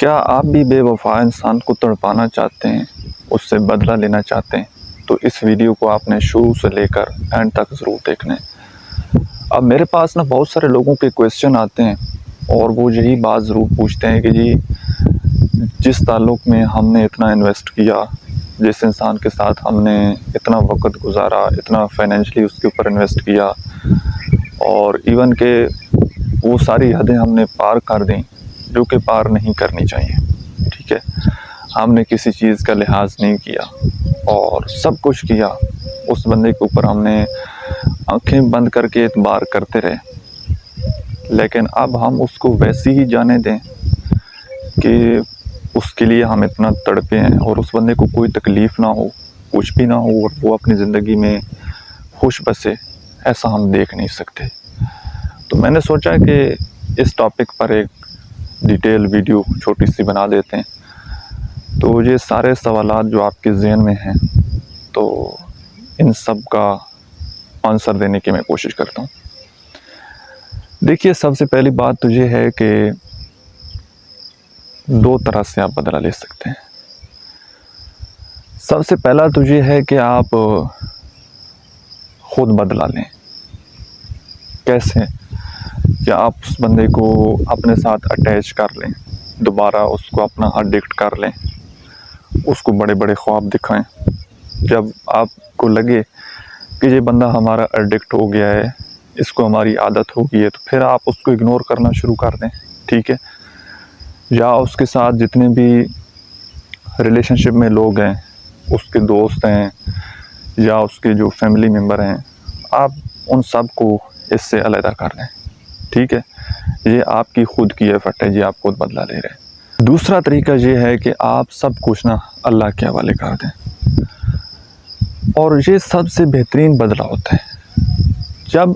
کیا آپ بھی بے وفا انسان کو تڑپانا چاہتے ہیں، اس سے بدلہ لینا چاہتے ہیں؟ تو اس ویڈیو کو آپ نے شروع سے لے کر اینڈ تک ضرور دیکھنا ہے۔ اب میرے پاس بہت سارے لوگوں کے کویسچن آتے ہیں اور وہ یہی بات ضرور پوچھتے ہیں کہ جی جس تعلق میں ہم نے اتنا انویسٹ کیا، جس انسان کے ساتھ ہم نے اتنا وقت گزارا، اتنا فائنینشلی اس کے اوپر انویسٹ کیا، اور ایون کہ وہ ساری حدیں ہم نے پار کر دیں جو کہ پار نہیں کرنی چاہیے، ٹھیک ہے؟ ہم نے کسی چیز کا لحاظ نہیں کیا اور سب کچھ کیا، اس بندے کے اوپر ہم نے آنکھیں بند کر کے اعتبار کرتے رہے، لیکن اب ہم اس کو ویسی ہی جانے دیں کہ اس کے لیے ہم اتنا تڑپے ہیں اور اس بندے کو کوئی تکلیف نہ ہو، کچھ بھی نہ ہو، اور وہ اپنی زندگی میں خوش بسے، ایسا ہم دیکھ نہیں سکتے۔ تو میں نے سوچا کہ اس ٹاپک پر ایک ڈیٹیل ویڈیو چھوٹی سی بنا دیتے ہیں۔ تو یہ سارے سوالات جو آپ کے ذہن میں ہیں، تو ان سب کا آنسر دینے کی میں کوشش کرتا ہوں۔ دیکھیے، سب سے پہلی بات تو یہ ہے کہ دو طرح سے آپ بدلہ لے سکتے ہیں۔ سب سے پہلا تو یہ ہے کہ آپ خود بدلہ لیں۔ کیسے؟ کہ آپ اس بندے کو اپنے ساتھ اٹیچ کر لیں، دوبارہ اس کو اپنا ایڈکٹ کر لیں، اس کو بڑے بڑے خواب دکھائیں۔ جب آپ کو لگے کہ یہ بندہ ہمارا ایڈکٹ ہو گیا ہے، اس کو ہماری عادت ہو گئی ہے، تو پھر آپ اس کو اگنور کرنا شروع کر دیں، ٹھیک ہے؟ یا اس کے ساتھ جتنے بھی ریلیشن شپ میں لوگ ہیں، اس کے دوست ہیں یا اس کے جو فیملی ممبر ہیں، آپ ان سب کو اس سے علیحدہ کر لیں، ٹھیک ہے؟ یہ آپ کی خود کی ایفرٹ ہے، یہ آپ خود بدلہ لے رہے ہیں۔ دوسرا طریقہ یہ ہے کہ آپ سب کچھ اللہ کے حوالے کر دیں، اور یہ سب سے بہترین بدلہ ہوتا ہے۔ جب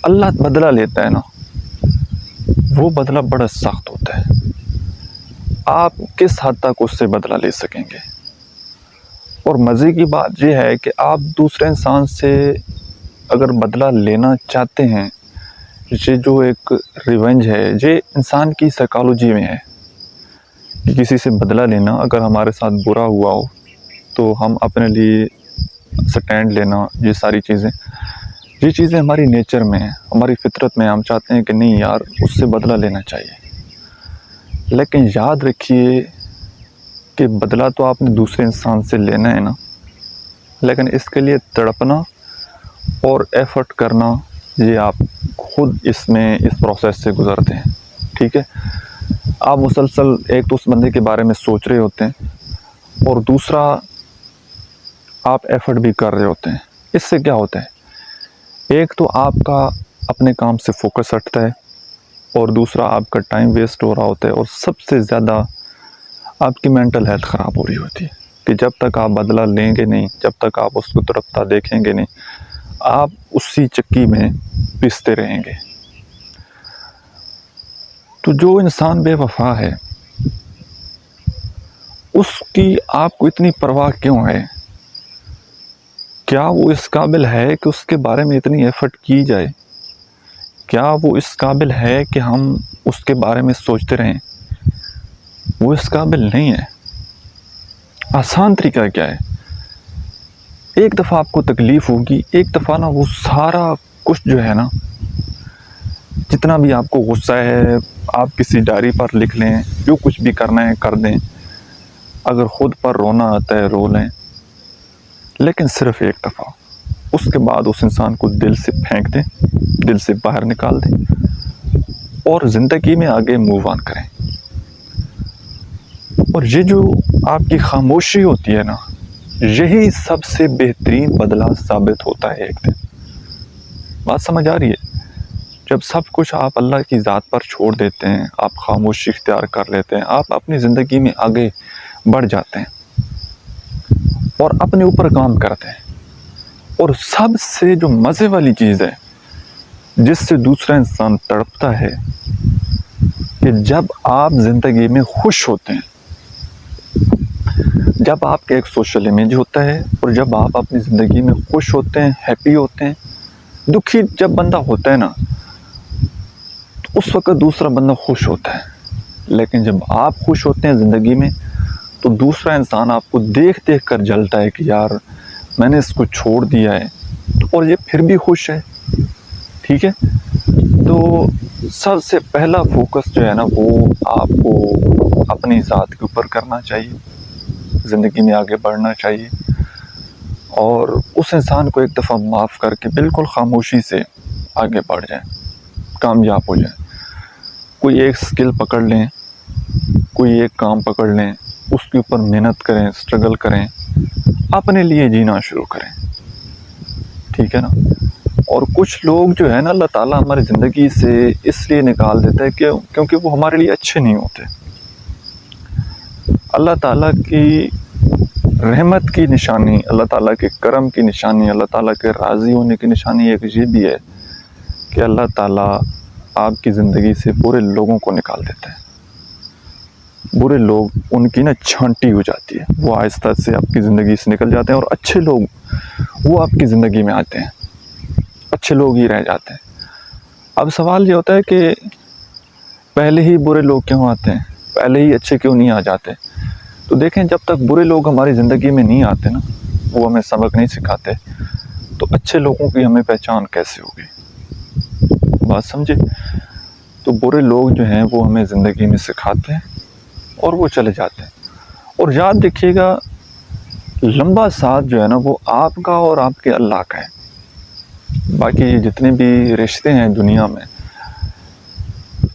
اللہ بدلہ لیتا ہے نا، وہ بدلہ بڑا سخت ہوتا ہے۔ آپ کس حد تک اس سے بدلہ لے سکیں گے؟ اور مزے کی بات یہ ہے کہ آپ دوسرے انسان سے اگر بدلہ لینا چاہتے ہیں، یہ جو ایک ریونج ہے، یہ انسان کی سائیکالوجی میں ہے کہ کسی سے بدلہ لینا، اگر ہمارے ساتھ برا ہوا ہو تو ہم اپنے لیے سٹینڈ لینا، یہ ساری چیزیں ہماری نیچر میں ہیں، ہماری فطرت میں۔ ہم چاہتے ہیں کہ نہیں یار، اس سے بدلہ لینا چاہیے۔ لیکن یاد رکھیے کہ بدلہ تو آپ نے دوسرے انسان سے لینا ہے نا، لیکن اس کے لیے تڑپنا اور ایفرٹ کرنا، یہ آپ خود اس پروسیس سے گزرتے ہیں، ٹھیک ہے؟ آپ مسلسل ایک تو اس بندے کے بارے میں سوچ رہے ہوتے ہیں، اور دوسرا آپ ایفرٹ بھی کر رہے ہوتے ہیں۔ اس سے کیا ہوتا ہے؟ ایک تو آپ کا اپنے کام سے فوکس ہٹتا ہے، اور دوسرا آپ کا ٹائم ویسٹ ہو رہا ہوتا ہے، اور سب سے زیادہ آپ کی مینٹل ہیلتھ خراب ہو رہی ہوتی ہے کہ جب تک آپ بدلہ لیں گے نہیں، جب تک آپ اس کو تڑپتا دیکھیں گے نہیں، آپ اسی چکی میں پستے رہیں گے۔ تو جو انسان بے وفا ہے، اس کی آپ کو اتنی پرواہ کیوں ہے؟ کیا وہ اس قابل ہے کہ اس کے بارے میں اتنی ایفرٹ کی جائے؟ کیا وہ اس قابل ہے کہ ہم اس کے بارے میں سوچتے رہیں؟ وہ اس قابل نہیں ہے۔ آسان طریقہ کیا ہے؟ ایک دفعہ آپ کو تکلیف ہوگی، ایک دفعہ وہ سارا کچھ جو ہے نا، جتنا بھی آپ کو غصہ ہے، آپ کسی ڈائری پر لکھ لیں، جو کچھ بھی کرنا ہے کر دیں۔ اگر خود پر رونا آتا ہے رو لیں، لیکن صرف ایک دفعہ۔ اس کے بعد اس انسان کو دل سے پھینک دیں، دل سے باہر نکال دیں، اور زندگی میں آگے موو آن کریں۔ اور یہ جو آپ کی خاموشی ہوتی ہے نا، یہی سب سے بہترین بدلہ ثابت ہوتا ہے ایک دن۔ بات سمجھ آ رہی ہے؟ جب سب کچھ آپ اللہ کی ذات پر چھوڑ دیتے ہیں، آپ خاموشی اختیار کر لیتے ہیں، آپ اپنی زندگی میں آگے بڑھ جاتے ہیں اور اپنے اوپر کام کرتے ہیں۔ اور سب سے جو مزے والی چیز ہے، جس سے دوسرا انسان تڑپتا ہے، کہ جب آپ زندگی میں خوش ہوتے ہیں، جب آپ کا ایک سوشل امیج ہوتا ہے، اور جب آپ اپنی زندگی میں خوش ہوتے ہیں، ہیپی ہوتے ہیں۔ دکھی جب بندہ ہوتا ہے نا، تو اس وقت دوسرا بندہ خوش ہوتا ہے، لیکن جب آپ خوش ہوتے ہیں زندگی میں تو دوسرا انسان آپ کو دیکھ دیکھ کر جلتا ہے کہ یار میں نے اس کو چھوڑ دیا ہے اور یہ پھر بھی خوش ہے. ٹھیک ہے, تو سب سے پہلا فوکس جو ہے نا وہ آپ کو اپنی ذات کے اوپر کرنا چاہیے, زندگی میں آگے بڑھنا چاہیے, اور اس انسان کو ایک دفعہ معاف کر کے بالکل خاموشی سے آگے بڑھ جائیں, کامیاب ہو جائیں. کوئی ایک سکل پکڑ لیں, کوئی ایک کام پکڑ لیں, اس کے اوپر محنت کریں, اسٹرگل کریں, اپنے لیے جینا شروع کریں. ٹھیک ہے نا. اور کچھ لوگ جو ہے نا اللہ تعالیٰ ہماری زندگی سے اس لیے نکال دیتا ہے کیونکہ وہ ہمارے لیے اچھے نہیں ہوتے. اللہ تعالیٰ کی رحمت کی نشانی, اللہ تعالیٰ کے کرم کی نشانی, اللہ تعالیٰ کے راضی ہونے کی نشانی ایک یہ بھی ہے کہ اللہ تعالیٰ آپ کی زندگی سے برے لوگوں کو نکال دیتا ہے. برے لوگ ان کی نا چھانٹی ہو جاتی ہے, وہ آہستہ سے آپ کی زندگی سے نکل جاتے ہیں, اور اچھے لوگ وہ آپ کی زندگی میں آتے ہیں, اچھے لوگ ہی رہ جاتے ہیں. اب سوال یہ ہوتا ہے کہ پہلے ہی برے لوگ کیوں آتے ہیں, پہلے ہی اچھے کیوں نہیں آ جاتے؟ تو دیکھیں, جب تک برے لوگ ہماری زندگی میں نہیں آتے نا, وہ ہمیں سبق نہیں سکھاتے, تو اچھے لوگوں کی ہمیں پہچان کیسے ہوگی؟ بات سمجھے؟ تو برے لوگ جو ہیں وہ ہمیں زندگی میں سکھاتے ہیں اور وہ چلے جاتے ہیں. اور یاد رکھیے گا, لمبا ساتھ جو ہے نا وہ آپ کا اور آپ کے اللہ کا ہے. باقی جتنے بھی رشتے ہیں دنیا میں,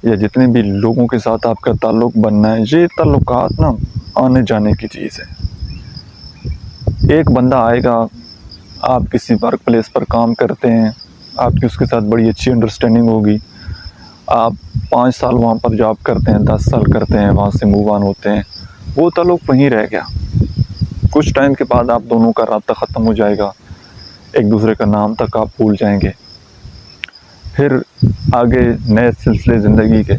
یا جتنے بھی لوگوں کے ساتھ آپ کا تعلق بننا ہے, یہ تعلقات نا آنے جانے کی چیز ہے. ایک بندہ آئے گا, آپ کسی ورک پلیس پر کام کرتے ہیں, آپ کی اس کے ساتھ بڑی اچھی انڈرسٹینڈنگ ہوگی, آپ 5 سال وہاں پر جاب کرتے ہیں, 10 سال کرتے ہیں, وہاں سے موو آن ہوتے ہیں, وہ تعلق وہیں رہ گیا. کچھ ٹائم کے بعد آپ دونوں کا رابطہ ختم ہو جائے گا, ایک دوسرے کا نام تک آپ بھول جائیں گے. پھر آگے نئے سلسلے زندگی کے.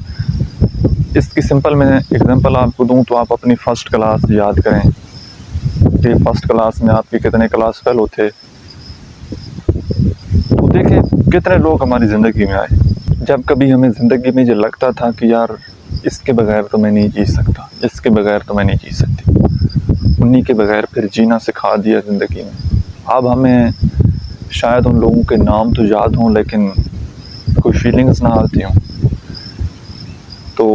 اس کی سمپل میں اگزامپل آپ کو دوں تو آپ اپنی فرسٹ کلاس یاد کریں کہ فرسٹ کلاس میں آپ کے کتنے کلاس فیلو تھے. تو دیکھیں کتنے لوگ ہماری زندگی میں آئے. جب کبھی ہمیں زندگی میں جو لگتا تھا کہ یار اس کے بغیر تو میں نہیں جی سکتا, اس کے بغیر تو میں نہیں جی سکتی, انہی کے بغیر پھر جینا سکھا دیا زندگی میں. اب ہمیں شاید ان لوگوں کے نام تو یاد ہوں لیکن کوئی فیلنگز نہ آتی ہوں. تو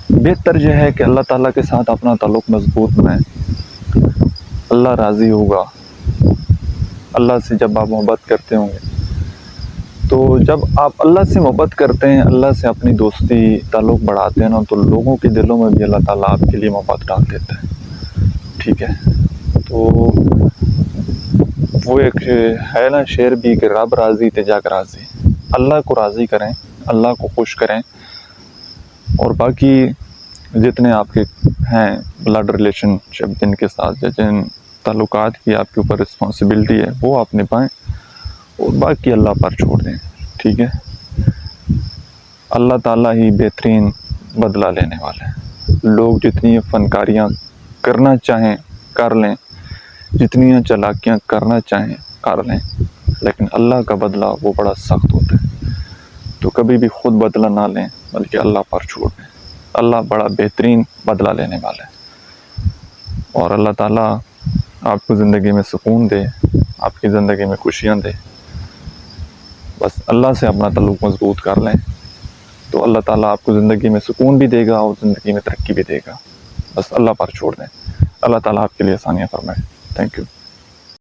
بہتر یہ ہے کہ اللہ تعالیٰ کے ساتھ اپنا تعلق مضبوط بنائیں. اللہ راضی ہوگا. اللہ سے جب آپ محبت کرتے ہوں گے, تو جب آپ اللہ سے محبت کرتے ہیں, اللہ سے اپنی دوستی تعلق بڑھاتے ہیں نا, تو لوگوں کے دلوں میں بھی اللہ تعالیٰ آپ کے لیے محبت ڈال دیتا ہے. ٹھیک ہے. تو وہ ایک ہے نا شعر بھی کہ رب راضی تے جگ راضی. اللہ کو راضی کریں, اللہ کو خوش کریں, اور باقی جتنے آپ کے ہیں بلڈ ریلیشن شپ جن کے ساتھ جن تعلقات کی آپ کے اوپر رسپانسبلٹی ہے وہ آپ نبھائیں, اور باقی اللہ پر چھوڑ دیں. ٹھیک ہے. اللہ تعالیٰ ہی بہترین بدلہ لینے والے ہیں. لوگ جتنی فنکاریاں کرنا چاہیں کر لیں, جتنی چالاکیاں کرنا چاہیں کر لیں, لیکن اللہ کا بدلہ وہ بڑا سخت ہوتا ہے. تو کبھی بھی خود بدلہ نہ لیں بلکہ اللہ پر چھوڑ دیں. اللہ بڑا بہترین بدلہ لینے والا ہے. اور اللہ تعالیٰ آپ کو زندگی میں سکون دے, آپ کی زندگی میں خوشیاں دے. بس اللہ سے اپنا تعلق مضبوط کر لیں تو اللہ تعالیٰ آپ کو زندگی میں سکون بھی دے گا اور زندگی میں ترقی بھی دے گا. بس اللہ پر چھوڑ دیں. اللہ تعالیٰ آپ کے لیے آسانیاں فرمائے. Thank you.